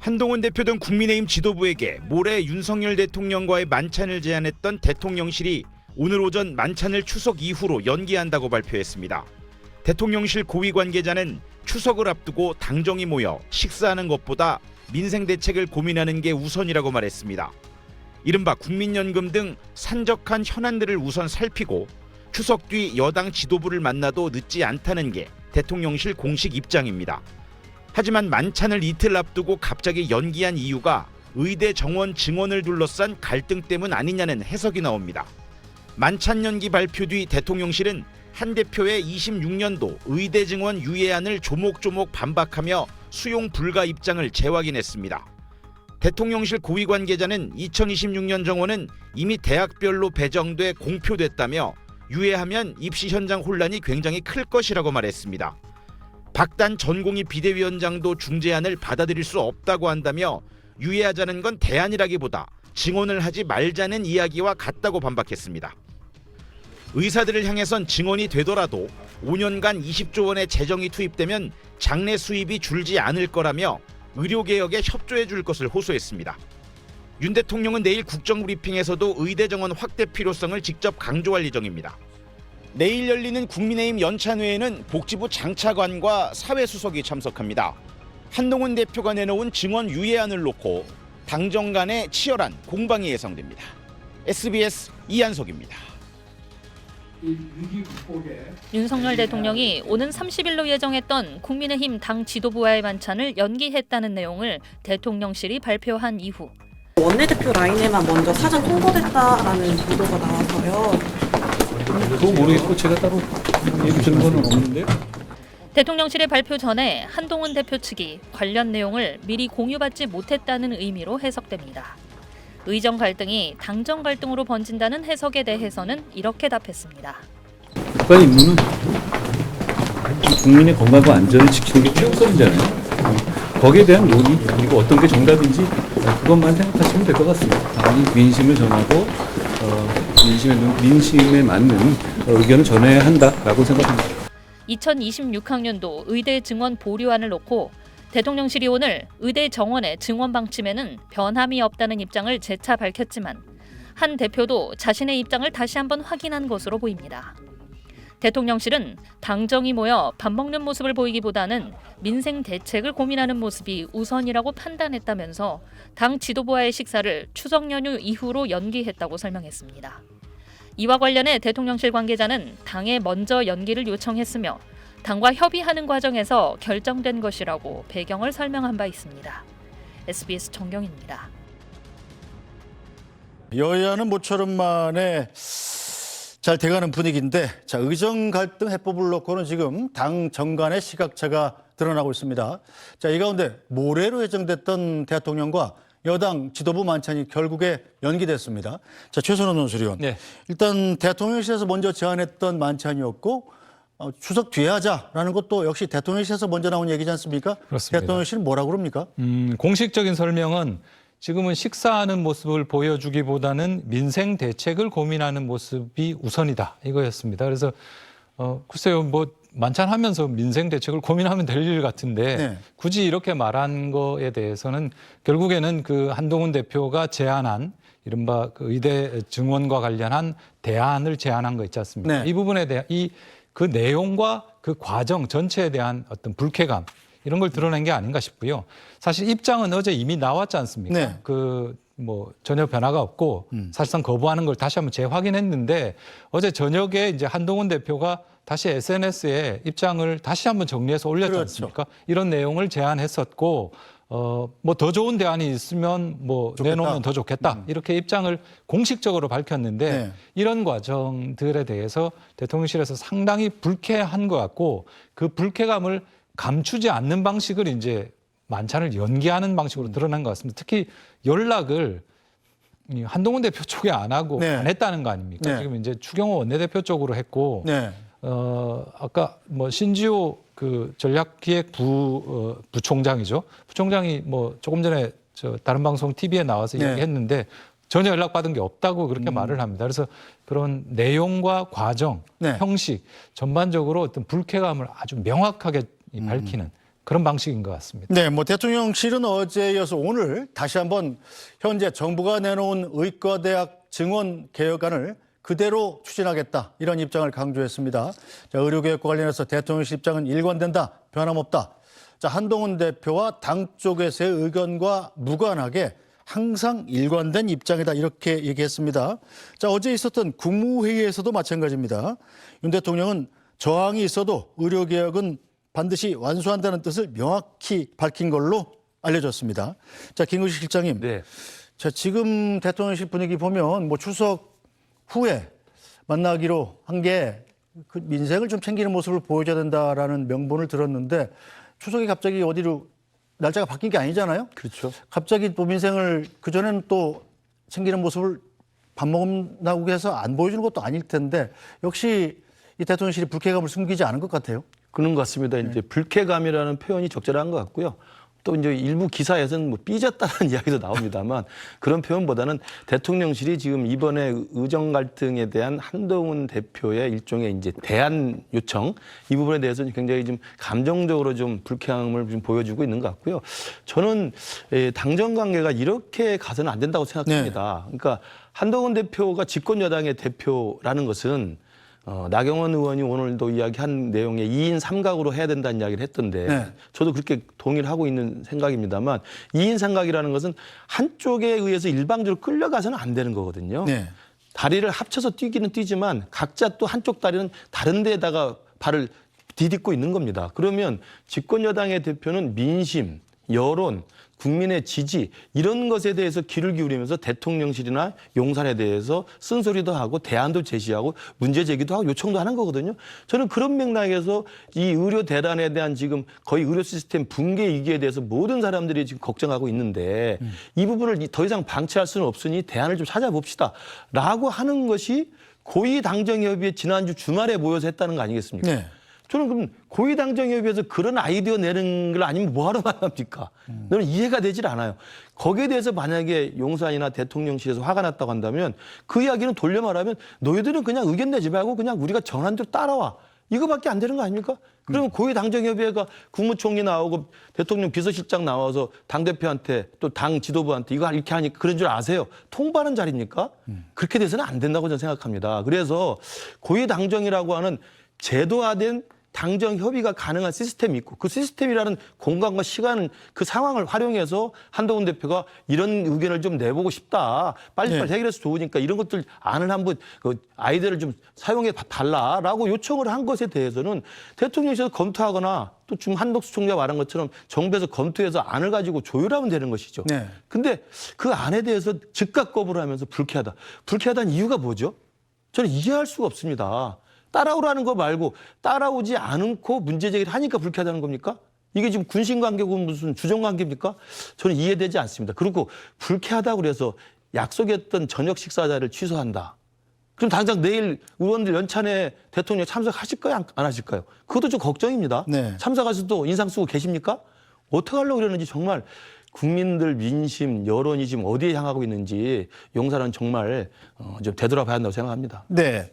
한동훈 대표 등 국민의힘 지도부에게 모레 윤석열 대통령과의 만찬을 제안했던 대통령실이 오늘 오전 만찬을 추석 이후로 연기한다고 발표했습니다. 대통령실 고위 관계자는 추석을 앞두고 당정이 모여 식사하는 것보다 민생 대책을 고민하는 게 우선이라고 말했습니다. 이른바 국민연금 등 산적한 현안들을 우선 살피고 추석 뒤 여당 지도부를 만나도 늦지 않다는 게 대통령실 공식 입장입니다. 하지만 만찬을 이틀 앞두고 갑자기 연기한 이유가 의대 정원 증원을 둘러싼 갈등 때문 아니냐는 해석이 나옵니다. 만찬 연기 발표 뒤 대통령실은 한 대표의 26년도 의대 증원 유예안을 조목조목 반박하며 수용 불가 입장을 재확인했습니다. 대통령실 고위 관계자는 2026년 정원은 이미 대학별로 배정돼 공표됐다며 유예하면 입시 현장 혼란이 굉장히 클 것이라고 말했습니다. 박단 전공의 비대위원장도 중재안을 받아들일 수 없다고 한다며 유예하자는 건 대안이라기보다 증언을 하지 말자는 이야기와 같다고 반박했습니다. 의사들을 향해선 증언이 되더라도 5년간 20조 원의 재정이 투입되면 장래 수입이 줄지 않을 거라며 의료개혁에 협조해 줄 것을 호소했습니다. 윤 대통령은 내일 국정브리핑에서도 의대 정원 확대 필요성을 직접 강조할 예정입니다. 내일 열리는 국민의힘 연찬회에는 복지부 장차관과 사회수석이 참석합니다. 한동훈 대표가 내놓은 증원 유예안을 놓고 당정 간의 치열한 공방이 예상됩니다. SBS 이한석입니다. 윤석열 대통령이 오는 30일로 예정했던 국민의힘 당 지도부와의 만찬을 연기했다는 내용을 대통령실이 발표한 이후 원내대표 라인에만 먼저 사전 통보됐다라는 보도가 나와서요. 그거 모르겠고 제가 따로 얘기 들은 건 없는데요. 대통령실의 발표 전에 한동훈 대표 측이 관련 내용을 미리 공유받지 못했다는 의미로 해석됩니다. 의정 갈등이 당정 갈등으로 번진다는 해석에 대해서는 이렇게 답했습니다. 국가 임무는 국민의 건강과 안전을 지키는 게 최우선이잖아요. 거기에 대한 논의 그리고 어떤 게 정답인지 그것만 생각하시면 될 것 같습니다. 당연히 민심을 전하고 민심에 맞는 의견을 전해야 한다라고 생각합니다. 2026학년도 의대 증원 보류안을 놓고 대통령실이 오늘 의대 정원의 증원 방침에는 변함이 없다는 입장을 재차 밝혔지만 한 대표도 자신의 입장을 다시 한번 확인한 것으로 보입니다. 대통령실은 당정이 모여 밥 먹는 모습을 보이기보다는 민생 대책을 고민하는 모습이 우선이라고 판단했다면서 당 지도부와의 식사를 추석 연휴 이후로 연기했다고 설명했습니다. 이와 관련해 대통령실 관계자는 당에 먼저 연기를 요청했으며 당과 협의하는 과정에서 결정된 것이라고 배경을 설명한 바 있습니다. SBS 정경입니다. 여야는 모처럼 만에 잘 돼가는 분위기인데 의정 갈등 해법을 놓고는 지금 당 정간의 시각차가 드러나고 있습니다. 이 가운데 모레로 예정됐던 대통령과 여당 지도부 만찬이 결국에 연기됐습니다. 최선원 논술위원. 네. 일단 대통령실에서 먼저 제안했던 만찬이었고 추석 뒤에 하자라는 것도 역시 대통령실에서 먼저 나온 얘기지 않습니까? 그렇습니다. 대통령실은 뭐라고 그럽니까? 공식적인 설명은 지금은 식사하는 모습을 보여주기보다는 민생 대책을 고민하는 모습이 우선이다 이거였습니다. 그래서 글쎄요 뭐 만찬하면서 민생 대책을 고민하면 될 일 같은데 네. 굳이 이렇게 말한 거에 대해서는 결국에는 그 한동훈 대표가 제안한 이른바 그 의대 증원과 관련한 대안을 제안한 거 있지 않습니까? 네. 이 부분에 대한 그 내용과 그 과정 전체에 대한 어떤 불쾌감 이런 걸 드러낸 게 아닌가 싶고요. 사실 입장은 어제 이미 나왔지 않습니까? 네. 뭐 전혀 변화가 없고 사실상 거부하는 걸 다시 한번 재확인했는데 어제 저녁에 이제 한동훈 대표가 다시 SNS에 입장을 다시 한번 정리해서 올렸지 그렇죠. 않습니까? 이런 내용을 제안했었고 뭐 더 좋은 대안이 있으면 뭐 좋겠다. 내놓으면 더 좋겠다 이렇게 입장을 공식적으로 밝혔는데 네. 이런 과정들에 대해서 대통령실에서 상당히 불쾌한 것 같고 그 불쾌감을 감추지 않는 방식을 이제 만찬을 연기하는 방식으로 드러난 것 같습니다. 특히 연락을 한동훈 대표 쪽에 안 하고 네. 안 했다는 거 아닙니까? 네. 지금 이제 추경호 원내대표 쪽으로 했고 네. 아까 뭐 신지호 그 전략기획부 부총장이 뭐 조금 전에 다른 방송 TV에 나와서 네. 이야기했는데 전혀 연락받은 게 없다고 그렇게 말을 합니다. 그래서 그런 내용과 과정, 네. 형식 전반적으로 어떤 불쾌감을 아주 명확하게 밝히는 그런 방식인 것 같습니다. 네, 뭐 대통령실은 어제에 이어서 오늘 다시 한번 현재 정부가 내놓은 의과대학 증원 개혁안을 그대로 추진하겠다 이런 입장을 강조했습니다. 자, 의료개혁과 관련해서 대통령실 입장은 일관된다, 변함없다. 자, 한동훈 대표와 당 쪽에서의 의견과 무관하게 항상 일관된 입장이다 이렇게 얘기했습니다. 자, 어제 있었던 국무회의에서도 마찬가지입니다. 윤 대통령은 저항이 있어도 의료개혁은 반드시 완수한다는 뜻을 명확히 밝힌 걸로 알려졌습니다. 자, 김구식 실장님. 네. 자, 지금 대통령실 분위기 보면 뭐 추석 후에 만나기로 한 게 그 민생을 좀 챙기는 모습을 보여줘야 된다라는 명분을 들었는데 추석이 갑자기 어디로 날짜가 바뀐 게 아니잖아요. 그렇죠. 갑자기 또 민생을 그전에는 또 챙기는 모습을 밥 먹는다고 해서 안 보여주는 것도 아닐 텐데 역시 이 대통령실이 불쾌감을 숨기지 않은 것 같아요. 그런 것 같습니다. 이제 불쾌감이라는 표현이 적절한 것 같고요. 또 이제 일부 기사에서는 뭐 삐졌다는 이야기도 나옵니다만 그런 표현보다는 대통령실이 지금 이번에 의정 갈등에 대한 한동훈 대표의 일종의 이제 대안 요청 이 부분에 대해서 굉장히 좀 감정적으로 좀 불쾌함을 좀 보여주고 있는 것 같고요. 저는 당정 관계가 이렇게 가서는 안 된다고 생각합니다. 그러니까 한동훈 대표가 집권 여당의 대표라는 것은 나경원 의원이 오늘도 이야기한 내용에 2인 3각으로 해야 된다는 이야기를 했던데 네. 저도 그렇게 동의를 하고 있는 생각입니다만 2인 3각이라는 것은 한쪽에 의해서 일방적으로 끌려가서는 안 되는 거거든요. 네. 다리를 합쳐서 뛰기는 뛰지만 각자 또 한쪽 다리는 다른 데에다가 발을 디딛고 있는 겁니다. 그러면 집권 여당의 대표는 민심, 여론, 국민의 지지 이런 것에 대해서 귀를 기울이면서 대통령실이나 용산에 대해서 쓴소리도 하고 대안도 제시하고 문제 제기도 하고 요청도 하는 거거든요. 저는 그런 맥락에서 이 의료 대란에 대한 지금 거의 의료 시스템 붕괴 위기에 대해서 모든 사람들이 지금 걱정하고 있는데 이 부분을 더 이상 방치할 수는 없으니 대안을 좀 찾아봅시다라고 하는 것이 고위당정협의회 지난주 주말에 모여서 했다는 거 아니겠습니까? 네. 저는 그럼 고위당정협의회에서 그런 아이디어 내는 걸 아니면 뭐하러 만납니까? 저는 이해가 되질 않아요. 거기에 대해서 만약에 용산이나 대통령실에서 화가 났다고 한다면 그 이야기는 돌려 말하면 너희들은 그냥 의견 내지 말고 그냥 우리가 정한 대로 따라와. 이거밖에 안 되는 거 아닙니까? 그러면 고위당정협의회가 국무총리 나오고 대통령 비서실장 나와서 당대표한테 또 당 지도부한테 이거 이렇게 하니까 그런 줄 아세요? 통보하는 자리입니까? 그렇게 돼서는 안 된다고 저는 생각합니다. 그래서 고위당정이라고 하는 제도화된 당정 협의가 가능한 시스템이 있고 그 시스템이라는 공간과 시간 그 상황을 활용해서 한동훈 대표가 이런 의견을 좀 내보고 싶다. 빨리빨리 해결해서 좋으니까 이런 것들 안을 한번 그 아이디어를 좀 사용해 달라라고 요청을 한 것에 대해서는 대통령실에서 검토하거나 또 지금 한덕수 총리가 말한 것처럼 정부에서 검토해서 안을 가지고 조율하면 되는 것이죠. 네. 근데 그 안에 대해서 즉각 거부를 하면서 불쾌하다. 불쾌하다는 이유가 뭐죠? 저는 이해할 수가 없습니다. 따라오라는 거 말고 따라오지 않고 문제 제기를 하니까 불쾌하다는 겁니까? 이게 지금 군신관계고 무슨 주정관계입니까? 저는 이해되지 않습니다. 그리고 불쾌하다고 그래서 약속했던 저녁 식사 자리를 취소한다. 그럼 당장 내일 의원들 연찬회 대통령 참석하실까요? 안 하실까요? 그것도 좀 걱정입니다. 네. 참석하셔도 인상 쓰고 계십니까? 어떻게 하려고 그러는지 정말 국민들 민심, 여론이 지금 어디에 향하고 있는지 용산은 정말 좀 되돌아봐야 한다고 생각합니다. 네.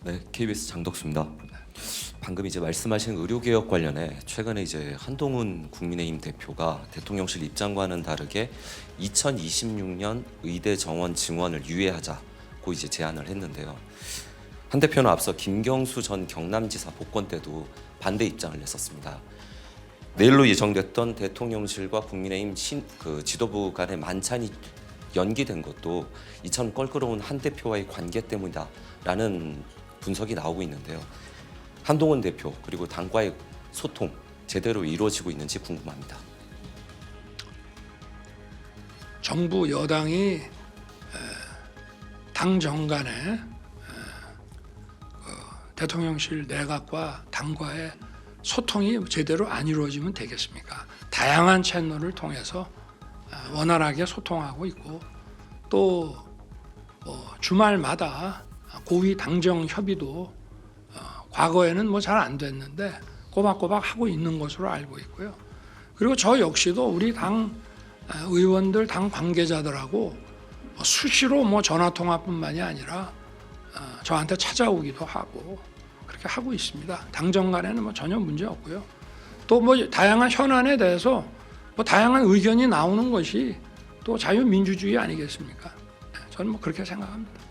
네, KBS 장덕수입니다. 방금 이제 말씀하신 의료개혁 관련해 최근에 이제 한동훈 국민의힘 대표가 대통령실 입장과는 다르게 2026년 의대 정원 증원을 유예하자고 이제 제안을 했는데요. 한 대표는 앞서 김경수 전 경남지사 복권 때도 반대 입장을 냈었습니다. 내일로 예정됐던 대통령실과 국민의힘 지도부 간의 만찬이 연기된 것도 이처럼 껄끄러운 한 대표와의 관계 때문이다라는 분석이 나오고 있는데요. 한동훈 대표 그리고 당과의 소통 제대로 이루어지고 있는지 궁금합니다. 정부 여당이 당 정간에 대통령실 내각과 당과의 소통이 제대로 안 이루어지면 되겠습니까? 다양한 채널을 통해서 원활하게 소통하고 있고 또 주말마다 고위 당정 협의도 과거에는 뭐 잘 안 됐는데 꼬박꼬박 하고 있는 것으로 알고 있고요. 그리고 저 역시도 우리 당 의원들, 당 관계자들하고 수시로 뭐 전화 통화뿐만이 아니라 저한테 찾아오기도 하고 그렇게 하고 있습니다. 당정 간에는 뭐 전혀 문제 없고요. 또 뭐 다양한 현안에 대해서 뭐 다양한 의견이 나오는 것이 또 자유민주주의 아니겠습니까? 저는 뭐 그렇게 생각합니다.